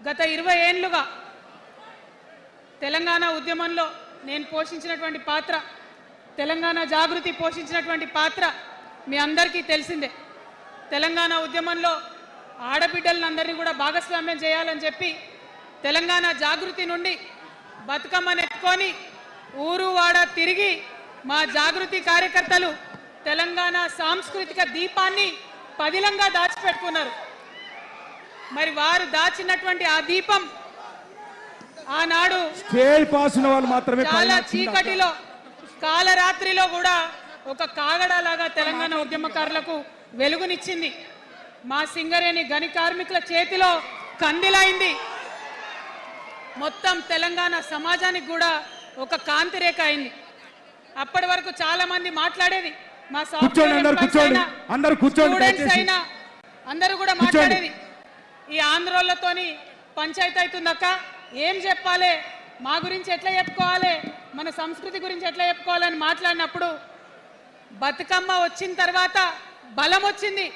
గత 20 ఏళ్లుగా తెలంగాణ ఉద్యమంలో నేను పోషించినటువంటి పాత్ర, తెలంగాణ జాగృతి పోషించినటువంటి పాత్ర మీ అందరికీ తెలిసిందే. తెలంగాణ ఉద్యమంలో ఆడబిడ్డలందరినీ కూడా భాగస్వామ్యం చేయాలని చెప్పి తెలంగాణ జాగృతి నుండి బతుకమ్మను ఎత్తుకొని ఊరు వాడ తిరిగి మా జాగృతి కార్యకర్తలు తెలంగాణ సాంస్కృతిక దీపాన్ని పదిలంగా దాచిపెట్టుకున్నారు. మరి వారు దాచినటువంటి ఆ దీపం ఆనాడు చాలా చీకటిలో కాలరాత్రిలో కూడా ఒక కాగడాలాగా తెలంగాణ ఉద్యమకారులకు వెలుగునిచ్చింది. మా సింగరేణి గని కార్మికుల చేతిలో కందిలైంది. మొత్తం తెలంగాణ సమాజానికి కూడా ఒక కాంతిరేఖ అయింది. అప్పటి వరకు చాలా మంది మాట్లాడేది, మా స్టూడెంట్స్ అయినా అందరూ కూడా మాట్లాడేది, ఈ ఆంధ్రోళ్ళతోని పంచాయతీ అవుతుందక్క, ఏం చెప్పాలి, మా గురించి ఎట్లా చెప్పుకోవాలి, మన సంస్కృతి గురించి ఎట్లా చెప్పుకోవాలని మాట్లాడినప్పుడు బతుకమ్మ వచ్చిన తర్వాత బలం వచ్చింది.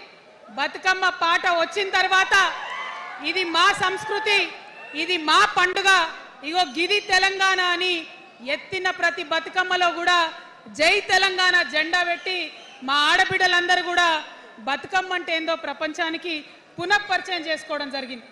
బతుకమ్మ పాట వచ్చిన తర్వాత ఇది మా సంస్కృతి, ఇది మా పండుగ, ఇగో గిది తెలంగాణ అని ఎత్తిన ప్రతి బతుకమ్మలో కూడా జై తెలంగాణ జెండా పెట్టి మా ఆడబిడ్డలందరూ కూడా బతుకమ్మ అంటే ఏందో ప్రపంచానికి పునఃపరిచయం చేసుకోవడం జరిగింది.